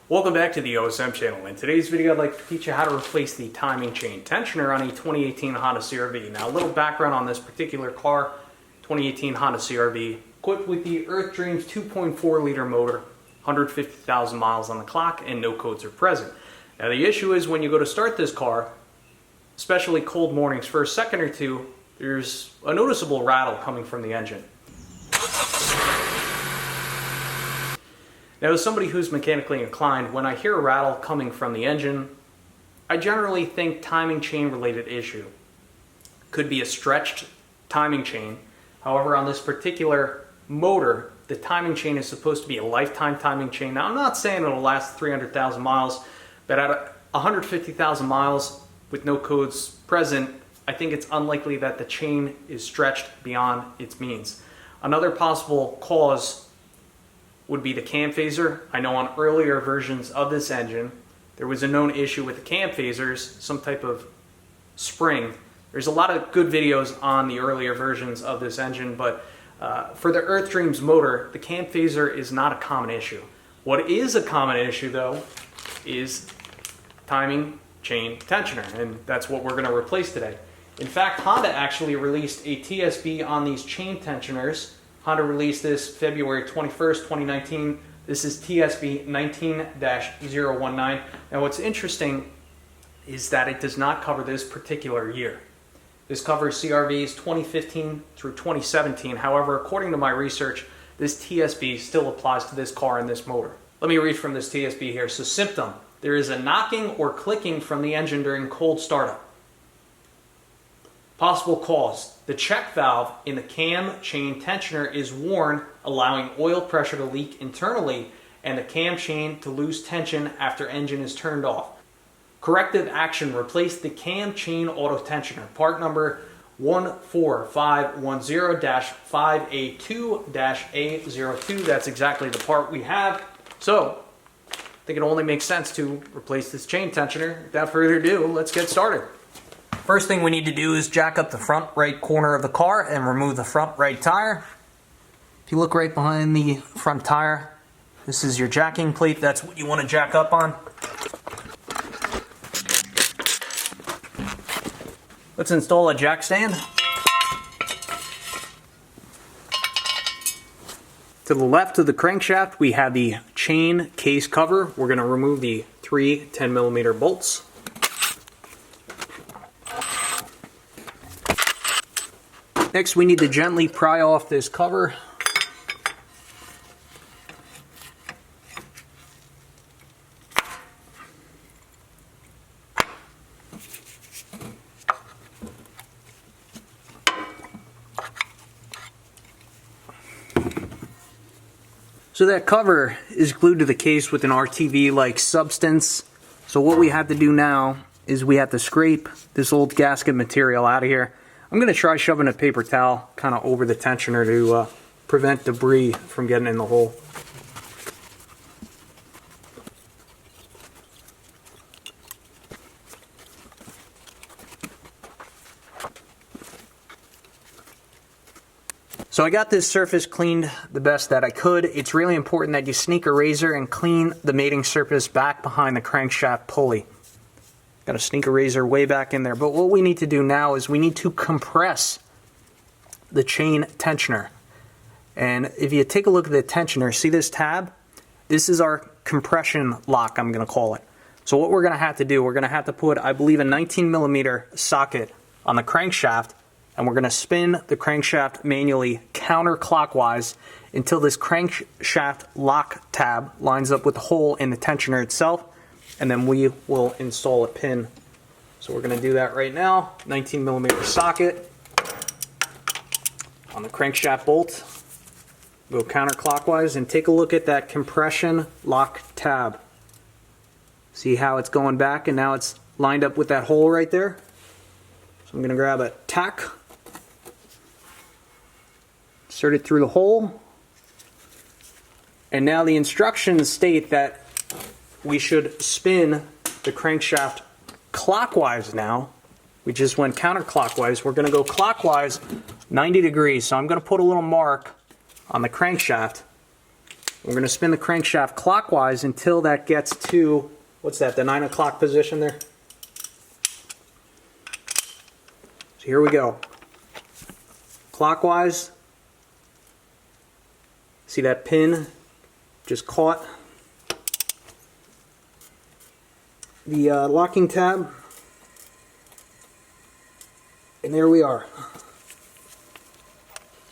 Welcome back to the OSM channel. In today's video, I'd like to teach you how to replace the timing chain tensioner on a 2018 Honda CRV. Now, a little background on this particular car, 2018 Honda CRV, equipped with the Earth Dreams 2.4 liter motor, 150,000 miles on the clock, and no codes are present. Now, the issue is when you go to start this car, especially cold mornings, for a second or two, there's a noticeable rattle coming from the engine. Now, as somebody who's mechanically inclined, when I hear a rattle coming from the engine, I generally think timing chain related issue. Could be a stretched timing chain. However, on this particular motor, the timing chain is supposed to be a lifetime timing chain. Now, I'm not saying it'll last 300,000 miles, but at 150,000 miles with no codes present, I think it's unlikely that the chain is stretched beyond its means. Another possible cause would be the cam phaser. I know on earlier versions of this engine, there was a known issue with the cam phasers, some type of spring. There's a lot of good videos on the earlier versions of this engine, but for the Earth Dreams motor, the cam phaser is not a common issue. What is a common issue, though, is timing chain tensioner, and that's what we're going to replace today. In fact, Honda actually released a TSB on these chain tensioners. Honda released this February 21st, 2019. This is TSB 19-019. Now, what's interesting is that it does not cover this particular year. This covers CRVs 2015 through 2017. However, according to my research, this TSB still applies to this car and this motor. Let me read from this TSB here. So, symptom: there is a knocking or clicking from the engine during cold startup. Possible cause: the check valve in the cam chain tensioner is worn, allowing oil pressure to leak internally and the cam chain to lose tension after engine is turned off. Corrective action: replace the cam chain auto tensioner. Part number 14510-5A2-A02. That's exactly the part we have. So, I think it only makes sense to replace this chain tensioner. Without further ado, let's get started. First thing we need to do is jack up the front right corner of the car and remove the front right tire. If you look right behind the front tire, this is your jacking plate. That's what you want to jack up on. Let's install a jack stand. To the left of the crankshaft, we have the chain case cover. We're going to remove the 3 10mm bolts. Next, we need to gently pry off this cover. So that cover is glued to the case with an RTV-like substance. So what we have to do now is we have to scrape this old gasket material out of here. I'm going to try shoving a paper towel kind of over the tensioner to prevent debris from getting in the hole. So I got this surface cleaned the best that I could. It's really important that you sneak a razor and clean the mating surface back behind the crankshaft pulley. Got to sneak a razor way back in there. But what we need to do now is we need to compress the chain tensioner. And if you take a look at the tensioner, see this tab? This is our compression lock, I'm going to call it. So what we're going to have to do, we're going to have to put, I believe, a 19mm socket on the crankshaft, and we're going to spin the crankshaft manually counterclockwise until this crankshaft lock tab lines up with the hole in the tensioner itself. And then we will install a pin. So we're going to do that right now. 19mm socket on the crankshaft bolt. Go counterclockwise and take a look at that compression lock tab. See how it's going back and now it's lined up with that hole right there? So I'm going to grab a tack, insert it through the hole, and now the instructions state that we should spin the crankshaft clockwise now. We just went counterclockwise. We're going to go clockwise 90 degrees. So I'm going to put a little mark on the crankshaft We're going to spin the crankshaft clockwise until that gets to, what's that, the 9 o'clock position there? So here we go. Clockwise. See that pin just caught the locking tab. And there we are.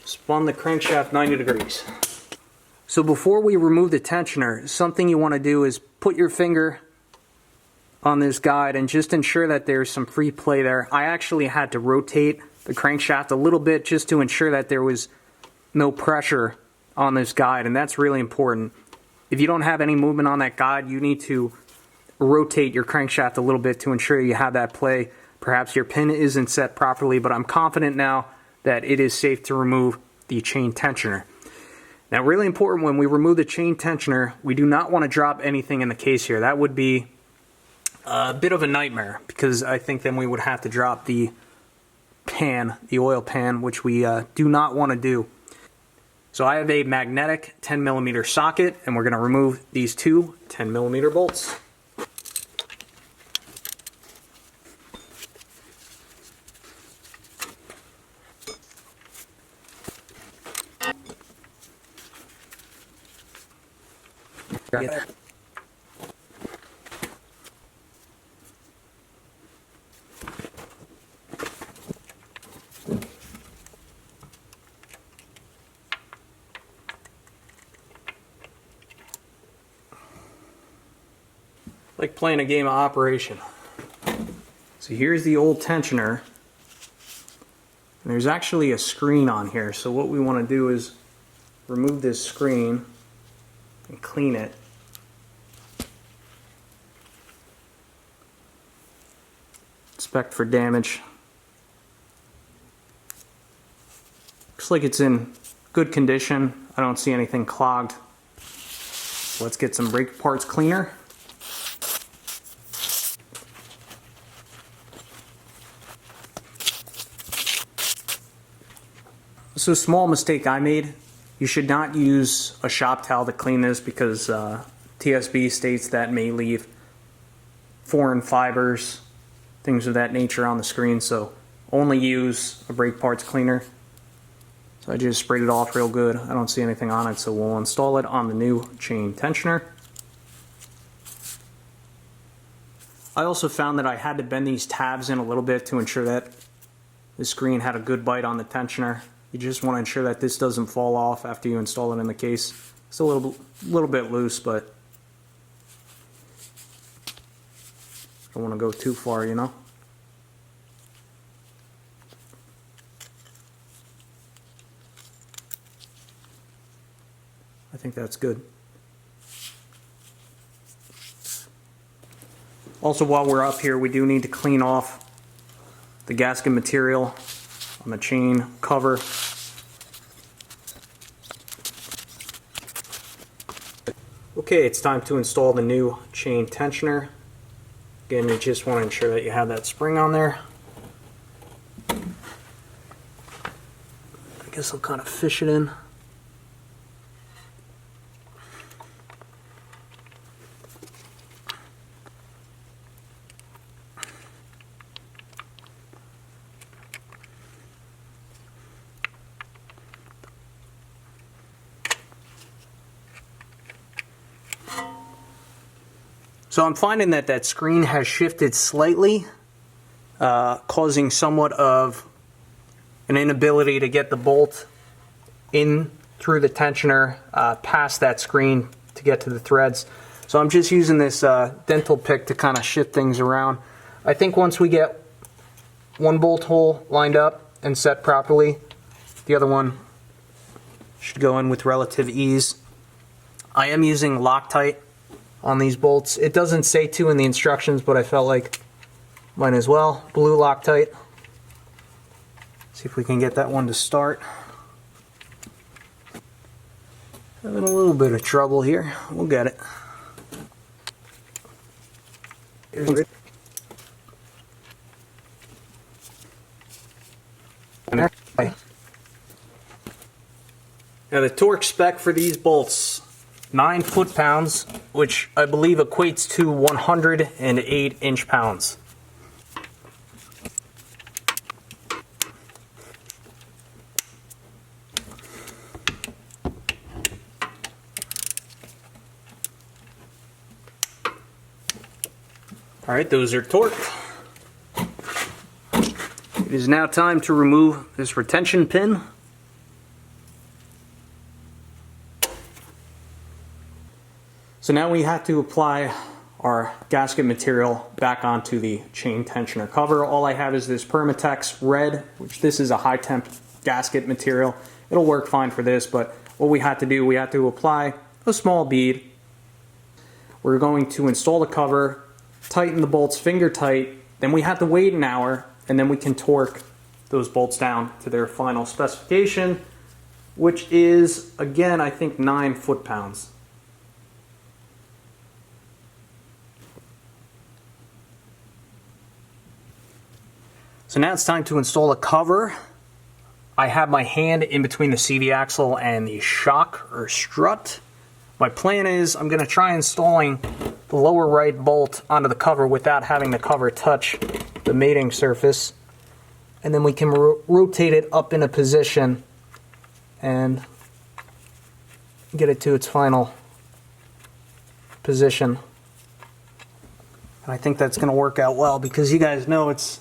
Spun the crankshaft 90 degrees. So before we remove the tensioner, something you want to do is put your finger on this guide and just ensure that there's some free play there. I actually had to rotate the crankshaft a little bit just to ensure that there was no pressure on this guide, and that's really important. If you don't have any movement on that guide, you need to rotate your crankshaft a little bit to ensure you have that play. Perhaps your pin isn't set properly, but I'm confident now that it is safe to remove the chain tensioner. Now, really important, when we remove the chain tensioner, we do not want to drop anything in the case here. That would be a bit of a nightmare, because I think then we would have to drop the pan, the oil pan, which we do not want to do. So I have a magnetic 10mm socket, and we're going to remove these two 10mm bolts. Like playing a game of Operation. So here's the old tensioner. And there's actually a screen on here. So what we want to do is remove this screen and clean it. Inspect for damage. Looks like it's in good condition. I don't see anything clogged. Let's get some brake parts cleaner. So a small mistake I made. You should not use a shop towel to clean this, because TSB states that may leave foreign fibers, things of that nature on the screen. So only use a brake parts cleaner. So I just sprayed it off real good. I don't see anything on it, so we'll install it on the new chain tensioner. I also found that I had to bend these tabs in a little bit to ensure that the screen had a good bite on the tensioner. You just want to ensure that this doesn't fall off after you install it in the case. It's a little bit loose, but don't want to go too far, you know. I think that's good. Also, while we're up here, we do need to clean off the gasket material on the chain cover. Okay, it's time to install the new chain tensioner. Again, you just want to ensure that you have that spring on there. I guess I'll kind of fish it in. So I'm finding that that screen has shifted slightly, causing somewhat of an inability to get the bolt in through the tensioner past that screen to get to the threads. So I'm just using this dental pick to kind of shift things around. I think once we get one bolt hole lined up and set properly, the other one should go in with relative ease. I am using Loctite on these bolts. It doesn't say to in the instructions, but I felt like might as well. Blue Loctite. See if we can get that one to start. Having a little bit of trouble here. We'll get it. Now the torque spec for these bolts 9 foot-pounds, which I believe equates to 108 inch-pounds. All right, those are torqued. It is now time to remove this retention pin. So now we have to apply our gasket material back onto the chain tensioner cover. All I have is this Permatex Red, which this is a high temp gasket material. It'll work fine for this, but what we had to do, we had to apply a small bead. We're going to install the cover, tighten the bolts finger tight, then we have to wait an hour, and then we can torque those bolts down to their final specification, which is, again, I think 9 foot-pounds. So now it's time to install the cover. I have my hand in between the CV axle and the shock or strut. My plan is I'm going to try installing the lower right bolt onto the cover without having the cover touch the mating surface. And then we can rotate it up in a position and get it to its final position. And I think that's going to work out well because you guys know it's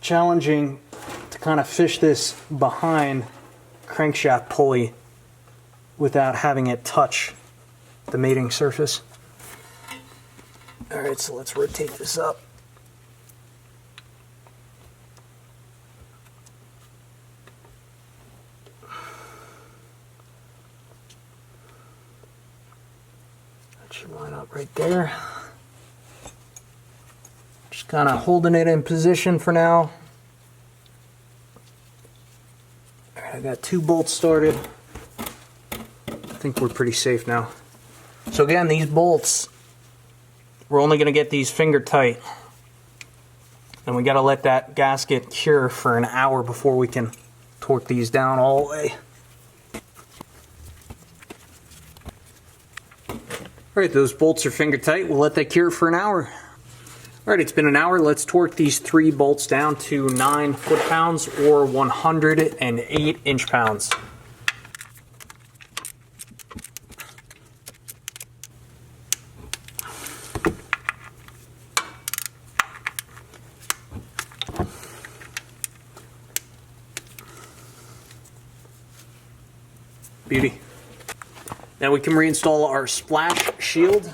challenging to kind of fish this behind crankshaft pulley without having it touch the mating surface. Alright, so let's rotate this up. That should line up right there. Just kind of holding it in position for now. All right, I got 2 bolts started. I think we're pretty safe now. So again, these bolts, we're only going to get these finger tight. And we got to let that gasket cure for an hour before we can torque these down all the way. All right, those bolts are finger tight. We'll let that cure for an hour. Alright, it's been an hour. Let's torque these 3 bolts down to 9 foot-pounds or 108 inch-pounds. Beauty. Now we can reinstall our splash shield.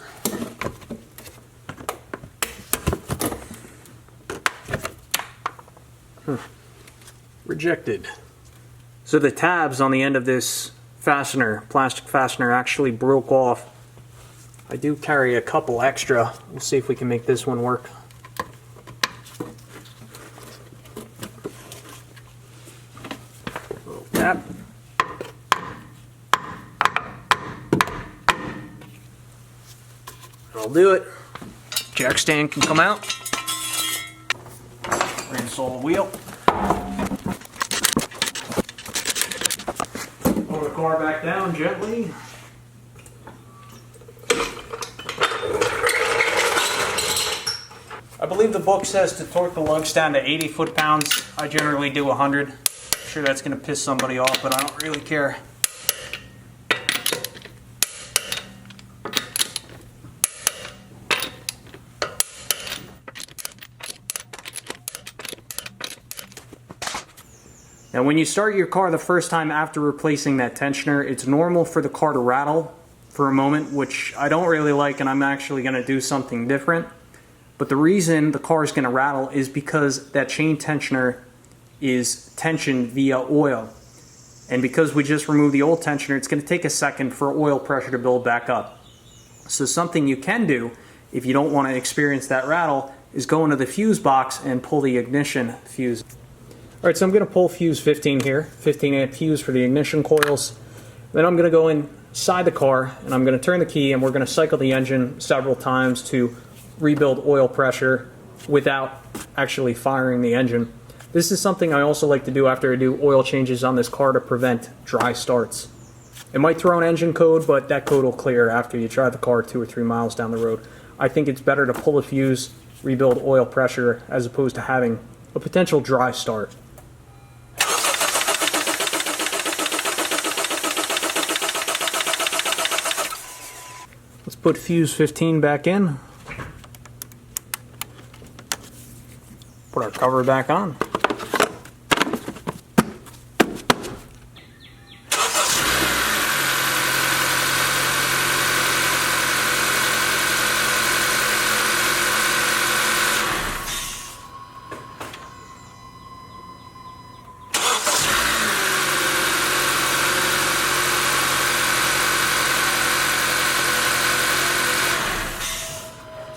Rejected. So the tabs on the end of this fastener, plastic fastener, actually broke off. I do carry a couple extra. We'll see if we can make this one work. Little tap. That'll do it. Jack stand can come out. Reinstall the wheel. Pull the car back down gently. I believe the book says to torque the lugs down to 80 foot-pounds. I generally do 100. I'm sure that's going to piss somebody off, but I don't really care. Now when you start your car the first time after replacing that tensioner, it's normal for the car to rattle for a moment, which I don't really like, and I'm actually going to do something different. But the reason the car is going to rattle is because that chain tensioner is tensioned via oil. And because we just removed the old tensioner, it's going to take a second for oil pressure to build back up. So something you can do, if you don't want to experience that rattle, is go into the fuse box and pull the ignition fuse. Alright, so I'm going to pull fuse 15 here, 15 amp fuse for the ignition coils. Then I'm going to go inside the car and I'm going to turn the key and we're going to cycle the engine several times to rebuild oil pressure without actually firing the engine. This is something I also like to do after I do oil changes on this car to prevent dry starts. It might throw an engine code, but that code will clear after you drive the car 2 or 3 miles down the road. I think it's better to pull a fuse, rebuild oil pressure, as opposed to having a potential dry start. Let's put fuse 15 back in. Put our cover back on.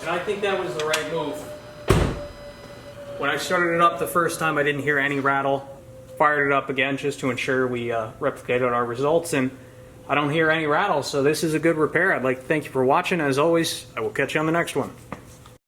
And I think that was the right move. When I started it up the first time, I didn't hear any rattle. Fired it up again just to ensure we replicated our results, and I don't hear any rattle, so this is a good repair. I'd like to thank you for watching. As always, I will catch you on the next one.